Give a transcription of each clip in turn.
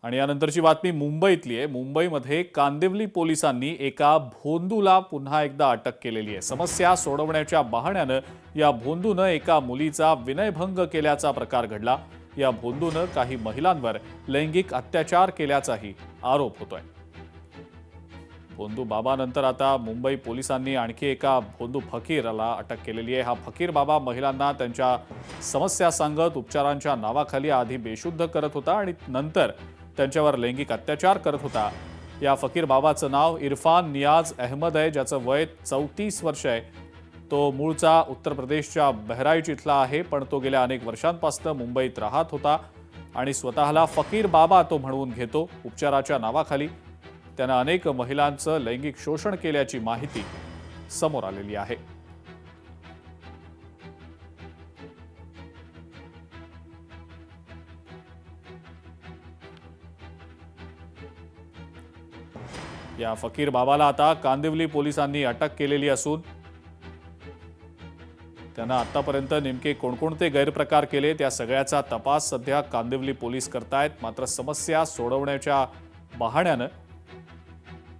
आणि यानंतरची बातमी मुंबईतली आहे। मुंबईमध्ये कांदिवली पोलिसांनी एका भोंदूला पुन्हा एकदा अटक केलेली आहे। समस्या सोडवण्याच्या बहाण्यानं या भोंदूनं एका मुलीचा विनयभंग केल्याचा प्रकार घडला। या भोंदूनं काही महिलांवर लैंगिक अत्याचार केल्याचाही आरोप होतोय। भोंदू बाबानंतर आता मुंबई पोलिसांनी आणखी एका भोंदू फकीरला अटक केलेली आहे। हा फकीर बाबा महिलांना त्यांच्या समस्या सांगत उपचारांच्या नावाखाली आधी बेशुद्ध करत होता आणि नंतर त्यांच्यावर लैंगिक अत्याचार करत होता। या फकीर बाबाचं नाव इरफान नियाज अहमद आहे, ज्याचं वय 34 वर्ष आहे। तो मूळचा उत्तर प्रदेशच्या बहराइच इथला आहे, पण तो गेल्या अनेक वर्षांपासून मुंबईत राहत होता आणि स्वतःला फकीर बाबा तो म्हणवून घेतो। उपचाराच्या नावाखाली त्यानं अनेक महिलांचं लैंगिक शोषण केल्याची माहिती समोर आलेली आहे। या फकीर बाबाला आता कांदिवली पोलिसांनी अटक केलेली असून त्यांना आतापर्यंत नेमके कोणकोणते गैरप्रकार केले त्या सगळ्याचा तपास सध्या कांदिवली पोलीस करतायत। मात्र समस्या सोडवण्याच्या बहाण्यानं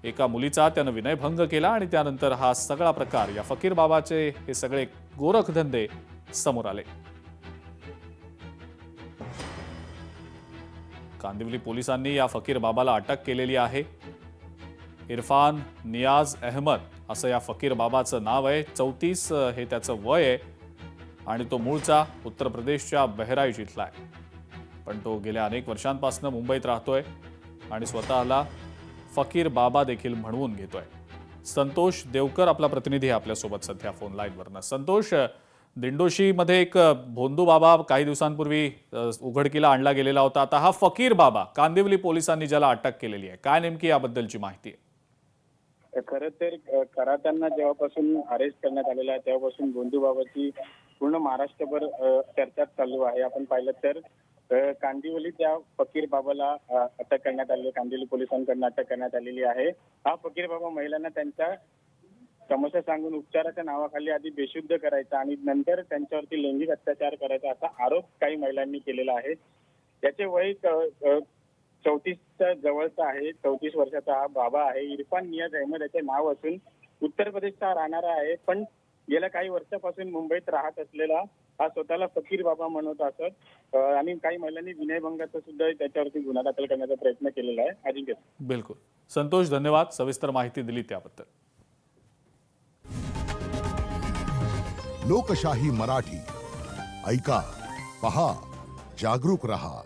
एका मुलीचा त्यानं विनयभंग केला आणि त्यानंतर हा सगळा प्रकार, या फकीर बाबाचे हे सगळे गोरखधंदे समोर आले। कांदिवली पोलिसांनी या फकीर बाबाला अटक केलेली आहे। इरफान नियाज अहमद असं या फकीर बाबाचं नाव आहे। 34 हे त्याचं वय आहे आणि तो मूळचा उत्तर प्रदेशच्या बहराइच इथला आहे, पण तो गेल्या अनेक वर्षांपासून मुंबईत राहतोय आणि स्वतःला फकीर बाबा देखील म्हणवून घेतोय। संतोष देवकर आपला प्रतिनिधी आपल्यासोबत सध्या फोन लाईनवरनं। संतोष, दिंडोशीमध्ये एक भोंदू बाबा काही दिवसांपूर्वी उघडकीला आणला गेलेला होता। आता हा फकीर बाबा कांदिवली पोलिसांनी ज्याला अटक केलेली आहे, काय नेमकी याबद्दलची माहिती आहे? खरं तर करात्यांना जेव्हापासून अरेस्ट करण्यात आलेला आहे तेव्हापासून भोंदू बाबाची पूर्ण महाराष्ट्रभर चर्चा चालू आहे। आपण पाहिलं तर कांदिवली त्या फकीर बाबाला अटक करण्यात आली, कांदिवली पोलिसांकडून अटक करण्यात आलेली आहे। हा फकीर बाबा महिलांना त्यांच्या समस्या सांगून उपचाराच्या नावाखाली आधी बेशुद्ध करायचा आणि नंतर त्यांच्यावरती लैंगिक अत्याचार करायचा असा आरोप काही महिलांनी केलेला आहे। त्याचे वय 34च्या जवळचा आहे। 34 वर्षाचा हा बाबा आहे। इरफान नियाज अहमद याचे नाव असून उत्तर प्रदेशचा राहणारा आहे, पण गेल्या काही वर्षापासून मुंबईत राहत असलेला हा स्वतःला फकीर बाबा म्हणत असत आणि काही महिलांनी विनयभंगाचा सुद्धा त्याच्यावरती गुन्हा दाखल करण्याचा प्रयत्न केलेला आहे। अजिंक्य, बिलकुल संतोष, धन्यवाद सविस्तर माहिती दिली त्याबद्दल। लोकशाही मराठी ऐका, पहा, जागरूक रहा।